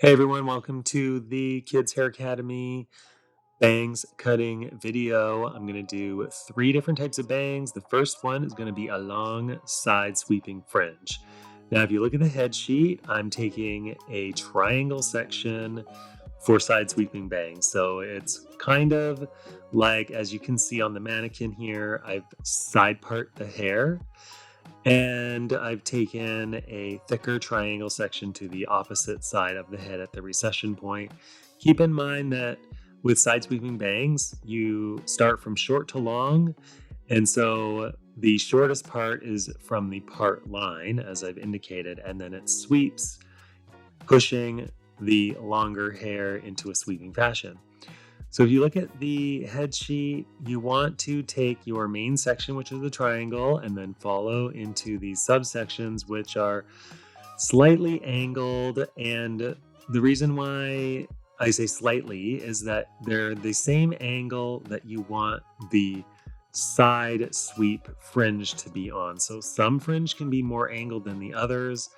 Hey everyone, welcome to the Kids Hair Academy bangs cutting video. I'm going to do three different types of bangs. The first one is going to be a long side sweeping fringe. Now, if you look at the head sheet, I'm taking a triangle section for side sweeping bangs. So it's kind of like, as you can see on the mannequin here, I've side part the hair. And I've taken a thicker triangle section to the opposite side of the head at the recession point. Keep in mind that with side sweeping bangs, you start from short to long. And so the shortest part is from the part line, as I've indicated, and then it sweeps, pushing the longer hair into a sweeping fashion. So if you look at the head sheet, you want to take your main section, which is the triangle, and then follow into these subsections, which are slightly angled. And the reason why I say slightly is that they're the same angle that you want the side sweep fringe to be on. So some fringe can be more angled than the others.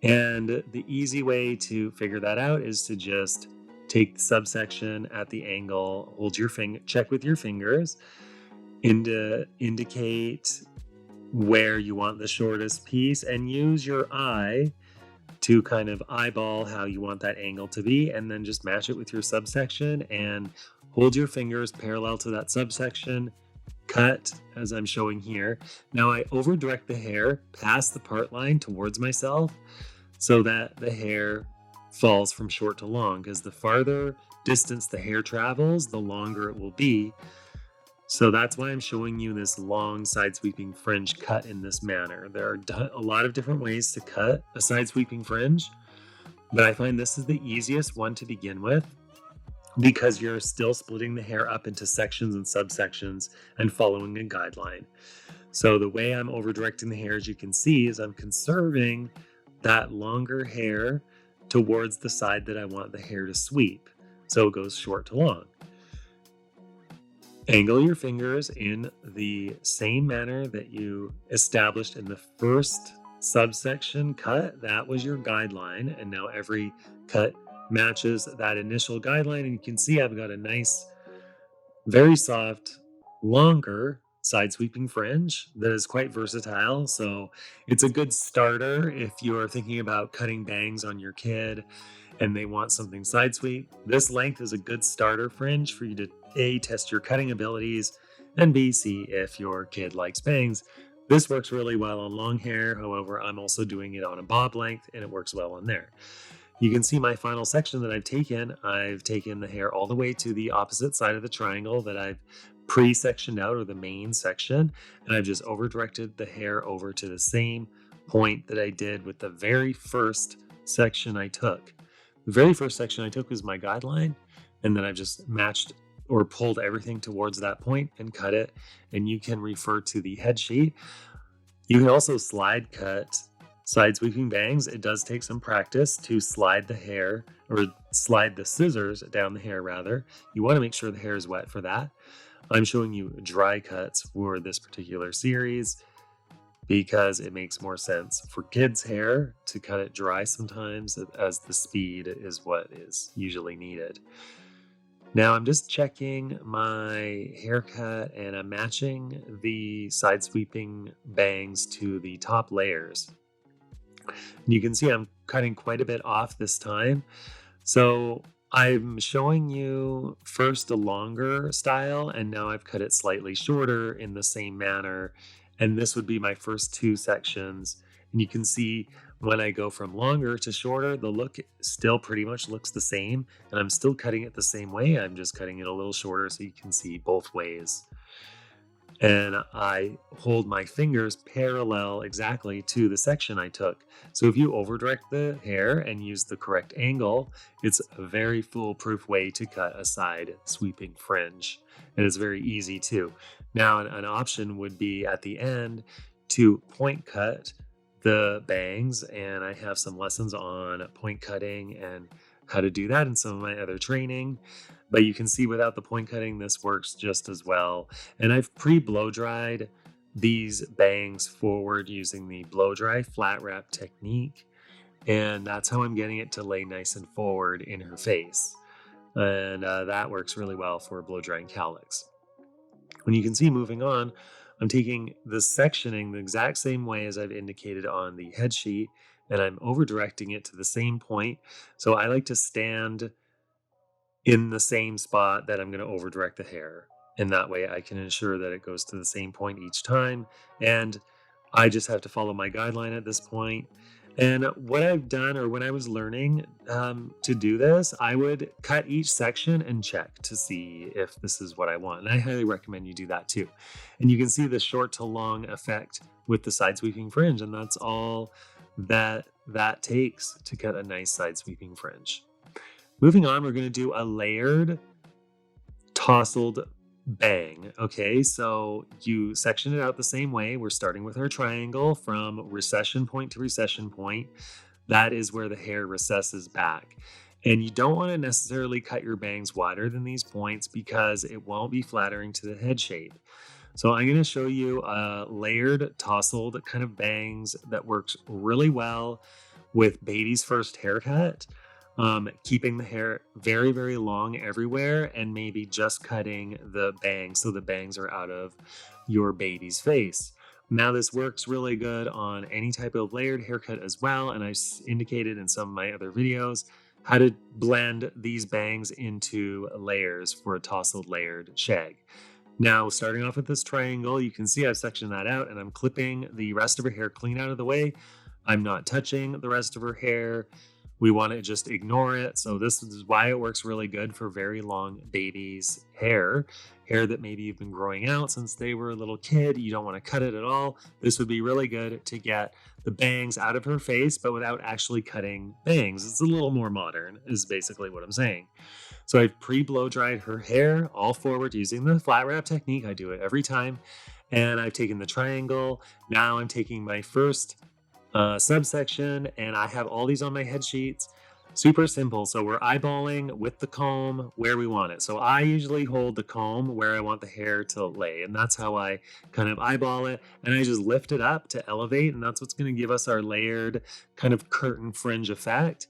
And the easy way to figure that out is to just take the subsection at the angle, hold your finger, check with your fingers, indicate where you want the shortest piece, and use your eye to kind of eyeball how you want that angle to be, and then just match it with your subsection and hold your fingers parallel to that subsection. Cut as I'm showing here. Now I over direct the hair past the part line towards myself so that the hair falls from short to long, because the farther distance the hair travels, the longer it will be. So that's why I'm showing you this long side sweeping fringe cut in this manner. There are a lot of different ways to cut a side sweeping fringe, but I find this is the easiest one to begin with because you're still splitting the hair up into sections and subsections and following a guideline. So the way I'm over directing the hair, as you can see, is I'm conserving that longer hair towards the side that I want the hair to sweep. So it goes short to long. Angle your fingers in the same manner that you established in the first subsection cut. That was your guideline. And now every cut matches that initial guideline. And you can see I've got a nice, very soft, longer side sweeping fringe that is quite versatile. So it's a good starter if you're thinking about cutting bangs on your kid and they want something side sweep. This length is a good starter fringe for you to A, test your cutting abilities, and B, see if your kid likes bangs. This works really well on long hair. However, I'm also doing it on a bob length and it works well on there. You can see my final section that I've taken. I've taken the hair all the way to the opposite side of the triangle that I've pre-sectioned out, or the main section, and I've just over directed the hair over to the same point that I did with the very first section I took. The very first section I took was my guideline, and then I've just matched or pulled everything towards that point and cut it. And you can refer to the head sheet. You can also slide cut side sweeping bangs. It does take some practice to slide the hair, or slide the scissors down the hair rather. You want to make sure the hair is wet for that. I'm showing you dry cuts for this particular series because it makes more sense for kids' hair to cut it dry sometimes, as the speed is what is usually needed. Now I'm just checking my haircut and I'm matching the side sweeping bangs to the top layers. And you can see I'm cutting quite a bit off this time. So I'm showing you first a longer style, and now I've cut it slightly shorter in the same manner. And this would be my first two sections. And you can see when I go from longer to shorter, the look still pretty much looks the same. And I'm still cutting it the same way. I'm just cutting it a little shorter so you can see both ways. And I hold my fingers parallel exactly to the section I took. So if you over direct the hair and use the correct angle, it's a very foolproof way to cut a side sweeping fringe. And it's very easy too. Now, an option would be at the end to point cut the bangs. And I have some lessons on point cutting and how to do that in some of my other training. But you can see without the point cutting, this works just as well. And I've pre-blow dried these bangs forward using the blow dry flat wrap technique. And that's how I'm getting it to lay nice and forward in her face. And that works really well for blow drying cowlicks. When you can see moving on, I'm taking the sectioning the exact same way as I've indicated on the head sheet, and I'm over directing it to the same point. So I like to stand in the same spot that I'm going to over direct the hair. And that way I can ensure that it goes to the same point each time. And I just have to follow my guideline at this point. And what I've done, or when I was learning to do this, I would cut each section and check to see if this is what I want. And I highly recommend you do that too. And you can see the short to long effect with the side sweeping fringe. And that's all that takes to cut a nice side sweeping fringe. Moving on, we're going to do a layered tousled bang. Okay, so you section it out the same way. We're starting with our triangle from recession point to recession point. That is where the hair recesses back. And you don't want to necessarily cut your bangs wider than these points because it won't be flattering to the head shape. So I'm going to show you a layered tousled kind of bangs that works really well with baby's first haircut. Keeping the hair very, very long everywhere and maybe just cutting the bangs so the bangs are out of your baby's face. Now, this works really good on any type of layered haircut as well. And I indicated in some of my other videos how to blend these bangs into layers for a tousled layered shag. Now, starting off with this triangle, you can see I've sectioned that out and I'm clipping the rest of her hair clean out of the way. I'm not touching the rest of her hair. We want to just ignore it. So this is why it works really good for very long babies' hair that maybe you've been growing out since they were a little kid. You don't want to cut it at all. This would be really good to get the bangs out of her face, but without actually cutting bangs. It's a little more modern, is basically what I'm saying. So I've pre-blow dried her hair all forward using the flat wrap technique. I do it every time. And I've taken the triangle. Now I'm taking my first subsection, and I have all these on my head sheets. Super simple. So we're eyeballing with the comb where we want it. So I usually hold the comb where I want the hair to lay, and that's how I kind of eyeball it. And I just lift it up to elevate, and that's what's going to give us our layered kind of curtain fringe effect.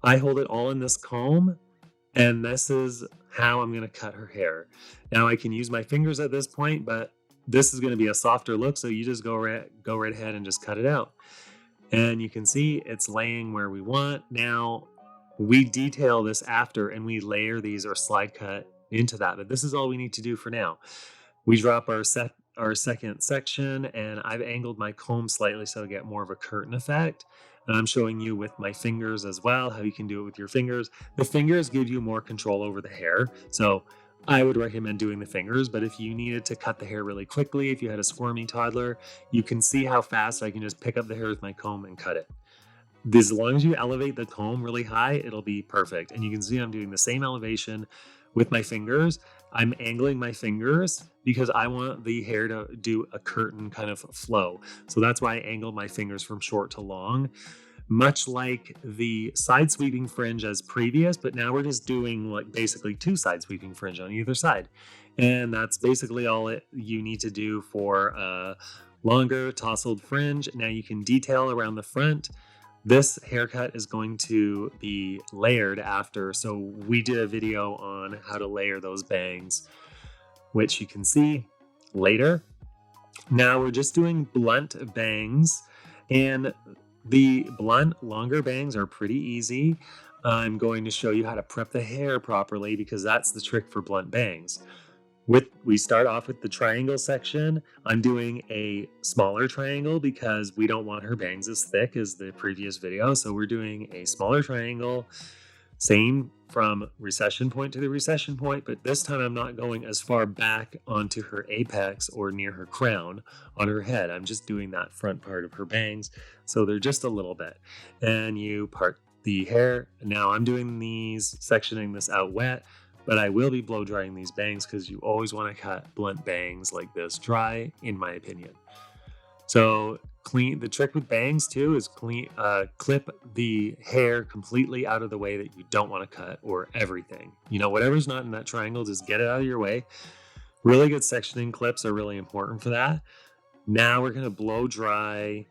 I hold it all in this comb, and this is how I'm going to cut her hair. Now I can use my fingers at this point, but this is going to be a softer look, so you just go right ahead and just cut it out. And you can see it's laying where we want. Now we detail this after and we layer these or slide cut into that. But this is all we need to do for now. We drop our second section, and I've angled my comb slightly so I get more of a curtain effect. And I'm showing you with my fingers as well how you can do it with your fingers. The fingers give you more control over the hair. So I would recommend doing the fingers, but if you needed to cut the hair really quickly, if you had a squirmy toddler, you can see how fast I can just pick up the hair with my comb and cut it. As long as you elevate the comb really high, it'll be perfect. And you can see I'm doing the same elevation with my fingers. I'm angling my fingers because I want the hair to do a curtain kind of flow. So that's why I angled my fingers from short to long, much like the side sweeping fringe as previous, but now we're just doing like basically two side sweeping fringe on either side. And that's basically all you need to do for a longer tousled fringe. Now you can detail around the front. This haircut is going to be layered after. So we did a video on how to layer those bangs, which you can see later. Now we're just doing blunt bangs, and the blunt, longer bangs are pretty easy. I'm going to show you how to prep the hair properly because that's the trick for blunt bangs. We start off with the triangle section. I'm doing a smaller triangle because we don't want her bangs as thick as the previous video. So we're doing a smaller triangle, same from recession point to the recession point, but this time I'm not going as far back onto her apex or near her crown on her head. I'm just doing that front part of her bangs. So they're just a little bit. And you part the hair. Now I'm doing these, sectioning this out wet, but I will be blow drying these bangs because you always want to cut blunt bangs like this dry, in my opinion. So the trick with bangs too is clip the hair completely out of the way that you don't want to cut, or everything. Whatever's not in that triangle, just get it out of your way. Really good sectioning clips are really important for that. Now we're going to blow dry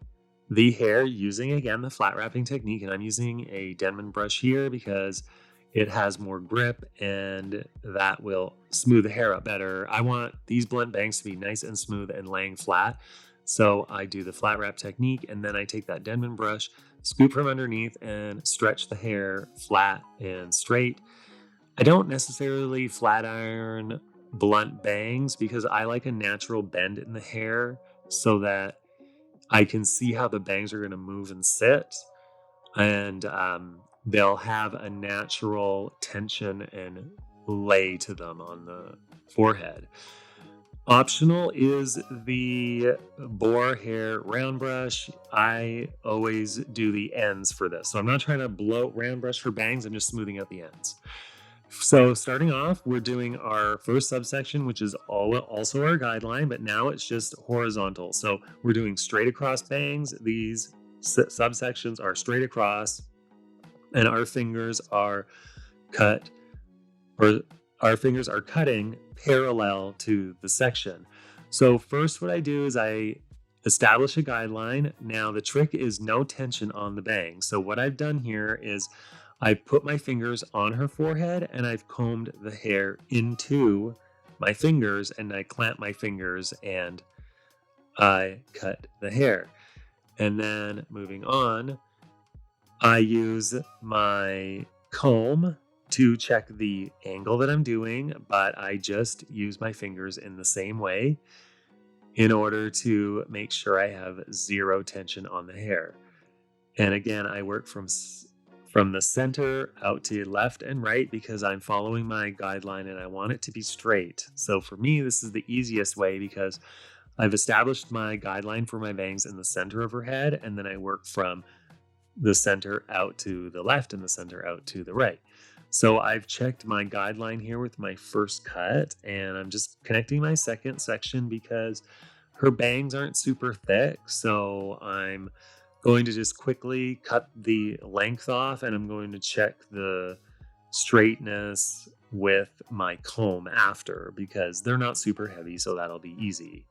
the hair using, again, the flat wrapping technique. And I'm using a Denman brush here because it has more grip and that will smooth the hair up better. I want these blunt bangs to be nice and smooth and laying flat. So I do the flat wrap technique and then I take that Denman brush, scoop from underneath and stretch the hair flat and straight. I don't necessarily flat iron blunt bangs because I like a natural bend in the hair so that I can see how the bangs are going to move and sit, and they'll have a natural tension and lay to them on the forehead. Optional is the boar hair round brush. I always do the ends for this. So I'm not trying to blow round brush for bangs, I'm just smoothing out the ends. So starting off, we're doing our first subsection, which is also our guideline, but now it's just horizontal. So we're doing straight across bangs. These subsections are straight across, and our fingers are cut, or our fingers are cutting parallel to the section. So first what I do is I establish a guideline. Now the trick is no tension on the bang. So what I've done here is I put my fingers on her forehead and I've combed the hair into my fingers and I clamp my fingers and I cut the hair. And then moving on, I use my comb to check the angle that I'm doing, but I just use my fingers in the same way in order to make sure I have zero tension on the hair. And again, I work from the center out to left and right because I'm following my guideline and I want it to be straight. So for me, this is the easiest way because I've established my guideline for my bangs in the center of her head, and then I work from the center out to the left and the center out to the right. So I've checked my guideline here with my first cut, and I'm just connecting my second section because her bangs aren't super thick. So I'm going to just quickly cut the length off, and I'm going to check the straightness with my comb after because they're not super heavy, so that'll be easy.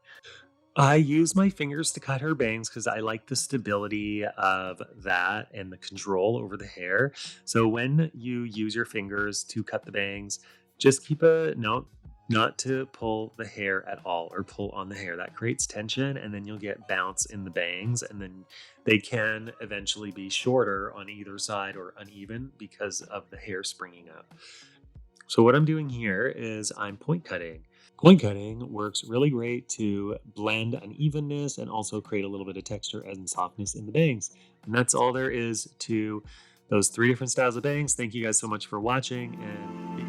I use my fingers to cut her bangs because I like the stability of that and the control over the hair. So when you use your fingers to cut the bangs, just keep a note not to pull the hair at all or pull on the hair. That creates tension and then you'll get bounce in the bangs, and then they can eventually be shorter on either side or uneven because of the hair springing up. So what I'm doing here is I'm point cutting. Point cutting works really great to blend unevenness and also create a little bit of texture and softness in the bangs. And that's all there is to those 3 different styles of bangs. Thank you guys so much for watching, and